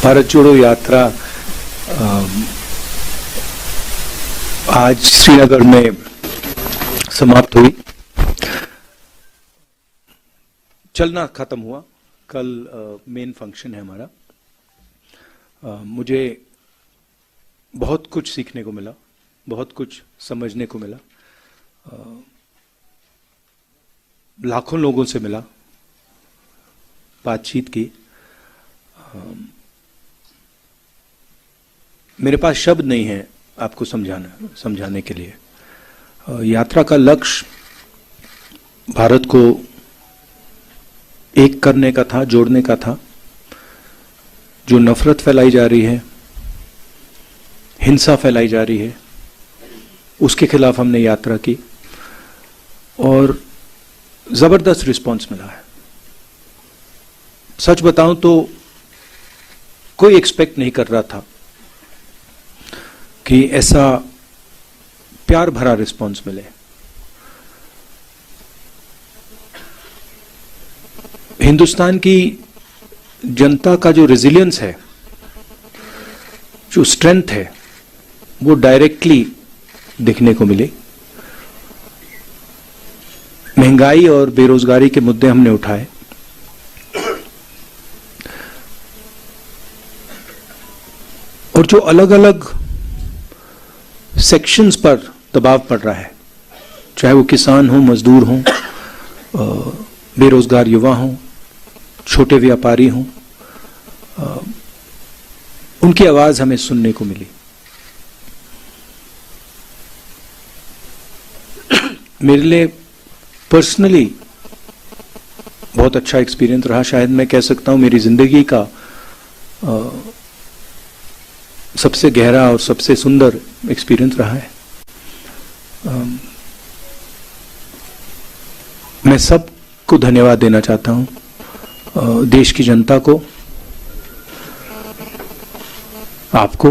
भारत जोड़ो यात्रा आज श्रीनगर में समाप्त हुई। चलना खत्म हुआ। कल मेन फंक्शन है हमारा। मुझे बहुत कुछ सीखने को मिला, बहुत कुछ समझने को मिला। लाखों लोगों से मिला, बातचीत की। मेरे पास शब्द नहीं है आपको समझाने के लिए। यात्रा का लक्ष्य भारत को एक करने का था, जोड़ने का था। जो नफरत फैलाई जा रही है, हिंसा फैलाई जा रही है, उसके खिलाफ हमने यात्रा की और जबरदस्त रिस्पांस मिला है। सच बताऊं तो कोई एक्सपेक्ट नहीं कर रहा था कि ऐसा प्यार भरा रिस्पांस मिले। हिंदुस्तान की जनता का जो रेजिलियंस है, जो स्ट्रेंथ है, वो डायरेक्टली दिखने को मिली। महंगाई और बेरोजगारी के मुद्दे हमने उठाए। और जो अलग अलग सेक्शंस पर दबाव पड़ रहा है, चाहे वो किसान हो, मजदूर हो, बेरोजगार युवा हो, छोटे व्यापारी हो, उनकी आवाज हमें सुनने को मिली। मेरे लिए पर्सनली बहुत अच्छा एक्सपीरियंस रहा। शायद मैं कह सकता हूं मेरी जिंदगी का सबसे गहरा और सबसे सुंदर एक्सपीरियंस रहा है। मैं सबको धन्यवाद देना चाहता हूं, देश की जनता को, आपको,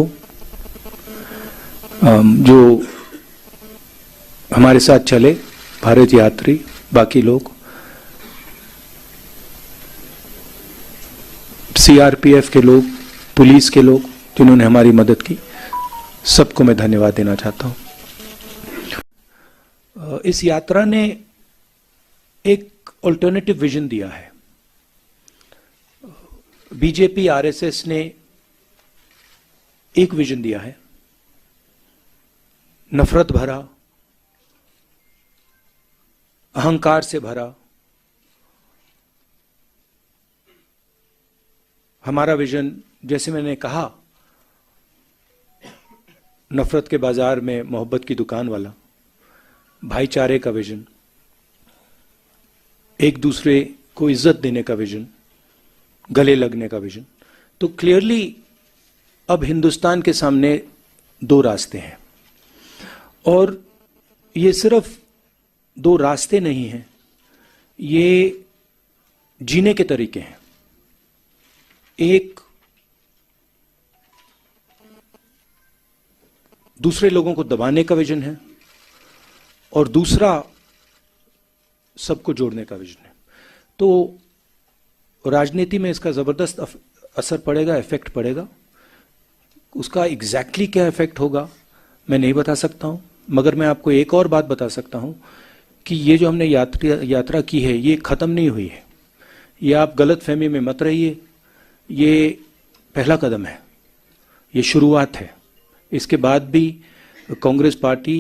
जो हमारे साथ चले, भारत यात्री, बाकी लोग, सीआरपीएफ के लोग, पुलिस के लोग जिन्होंने हमारी मदद की, सबको मैं धन्यवाद देना चाहता हूं। इस यात्रा ने एक अल्टरनेटिव विजन दिया है। बीजेपी आरएसएस ने एक विजन दिया है, नफरत भरा, अहंकार से भरा। हमारा विजन, जैसे मैंने कहा, नफरत के बाजार में मोहब्बत की दुकान वाला, भाईचारे का विजन, एक दूसरे को इज्जत देने का विजन, गले लगने का विजन। तो क्लियरली अब हिंदुस्तान के सामने दो रास्ते हैं, और ये सिर्फ दो रास्ते नहीं हैं, ये जीने के तरीके हैं। एक दूसरे लोगों को दबाने का विजन है और दूसरा सबको जोड़ने का विजन है। तो राजनीति में इसका जबरदस्त असर पड़ेगा, इफेक्ट पड़ेगा। उसका एग्जैक्टली क्या इफेक्ट होगा मैं नहीं बता सकता हूं, मगर मैं आपको एक और बात बता सकता हूं कि ये जो हमने यात्रा की है, ये खत्म नहीं हुई है। ये आप गलत फहमी में मत रहिए, ये पहला कदम है, ये शुरुआत है। इसके बाद भी कांग्रेस पार्टी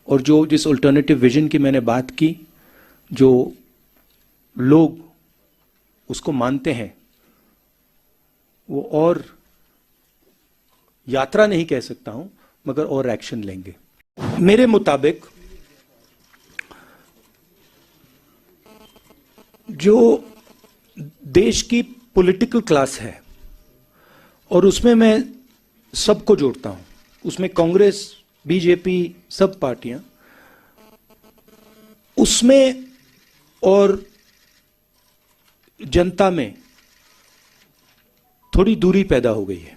और जिस अल्टरनेटिव विजन की मैंने बात की, जो लोग उसको मानते हैं, वो और यात्रा नहीं कह सकता हूं, मगर और एक्शन लेंगे। मेरे मुताबिक जो देश की पॉलिटिकल क्लास है, और उसमें मैं सबको जोड़ता हूं, उसमें कांग्रेस, बीजेपी, सब पार्टियां, उसमें और जनता में थोड़ी दूरी पैदा हो गई है।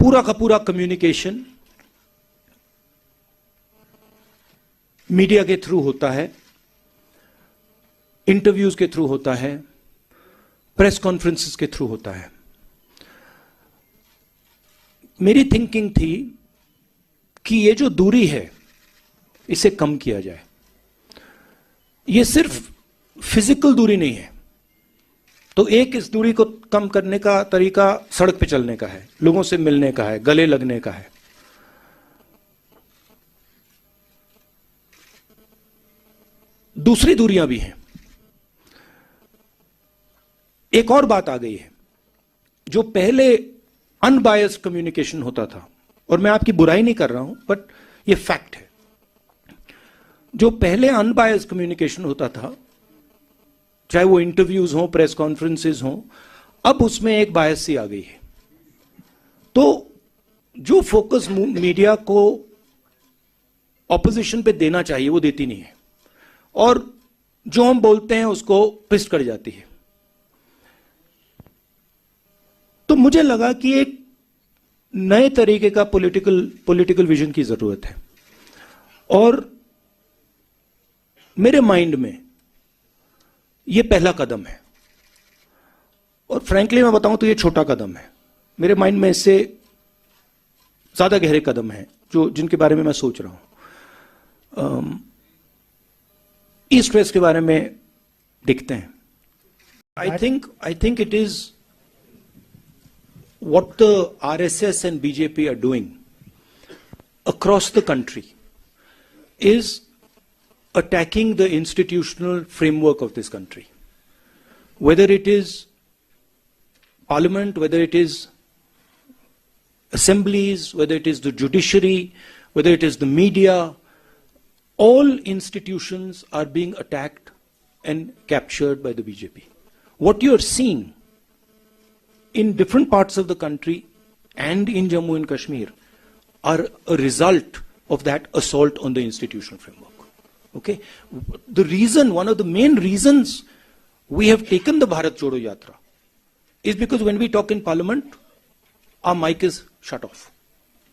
पूरा का पूरा कम्युनिकेशन मीडिया के थ्रू होता है, इंटरव्यूज के थ्रू होता है, प्रेस कॉन्फ्रेंसेस के थ्रू होता है। मेरी थिंकिंग थी कि ये जो दूरी है इसे कम किया जाए। ये सिर्फ फिजिकल दूरी नहीं है, तो एक इस दूरी को कम करने का तरीका सड़क पे चलने का है, लोगों से मिलने का है, गले लगने का है। दूसरी दूरियां भी हैं। एक और बात आ गई है, जो पहले अनबायस्ड कम्युनिकेशन होता था, और मैं आपकी बुराई नहीं कर रहा हूं, बट ये फैक्ट है। जो पहले अनबायस्ड कम्युनिकेशन होता था, चाहे वो इंटरव्यूज हो, प्रेस कॉन्फ्रेंसेस हो, अब उसमें एक बायस सी आ गई है। तो जो फोकस मीडिया को ऑपोजिशन पे देना चाहिए वो देती नहीं है, और जो हम बोलते हैं उसको ट्विस्ट कर जाती है। तो मुझे लगा कि एक नए तरीके का पॉलिटिकल विजन की जरूरत है, और मेरे माइंड में यह पहला कदम है। और फ्रैंकली मैं बताऊं तो यह छोटा कदम है। मेरे माइंड में इससे ज्यादा गहरे कदम हैं जो जिनके बारे में मैं सोच रहा हूं। ईस्ट वेस्ट के बारे में देखते हैं। I think it is what the RSS and BJP are doing across the country is attacking the institutional framework of this country. Whether it is parliament, whether it is assemblies, whether it is the judiciary, whether it is the media, all institutions are being attacked and captured by the BJP. What you are seeing in different parts of the country and in Jammu and Kashmir are a result of that assault on the institutional framework. Okay? The reason, one of the main reasons we have taken the Bharat Jodo Yatra is because when we talk in parliament, our mic is shut off.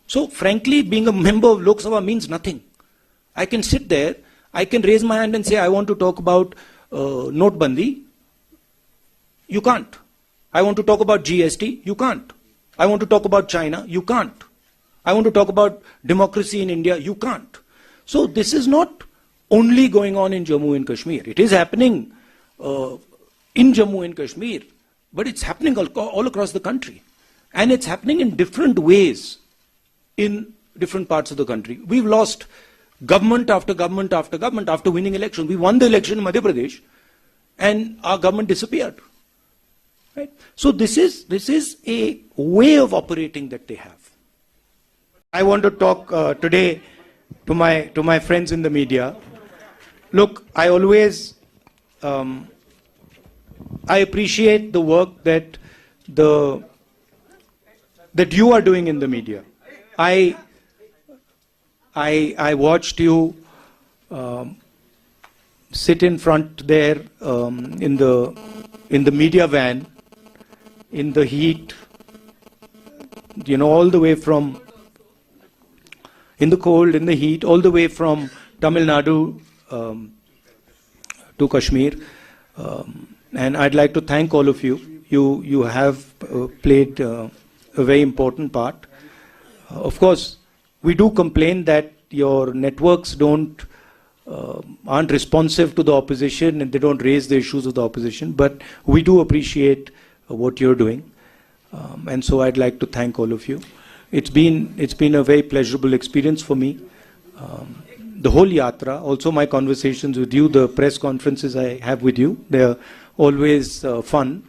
So frankly, being a member of Lok Sabha means nothing. I can sit there, I can raise my hand and say, I want to talk about Notbandi. You can't. I want to talk about GST, you can't. I want to talk about China, you can't. I want to talk about democracy in India, you can't. So this is not only going on in Jammu and Kashmir. It is happening in Jammu and Kashmir, but it's happening all across the country. And it's happening in different ways in different parts of the country. We've lost government after government after government after winning elections. We won the election in Madhya Pradesh and our government disappeared. Right? So this is a way of operating that they have. I want to talk today to my friends in the media. Look, I always I appreciate the work that you are doing in the media. I watched you sit in front there in the media van, in the heat, all the way from, in the cold, in the heat, all the way from Tamil Nadu to Kashmir. And I'd like to thank all of you. You have played a very important part. Of course, we do complain that your networks aren't responsive to the opposition and they don't raise the issues of the opposition, but we do appreciate what you're doing, and so I'd like to thank all of you. It's been a very pleasurable experience for me. The whole yatra, also my conversations with you, the press conferences I have with you, they're always fun.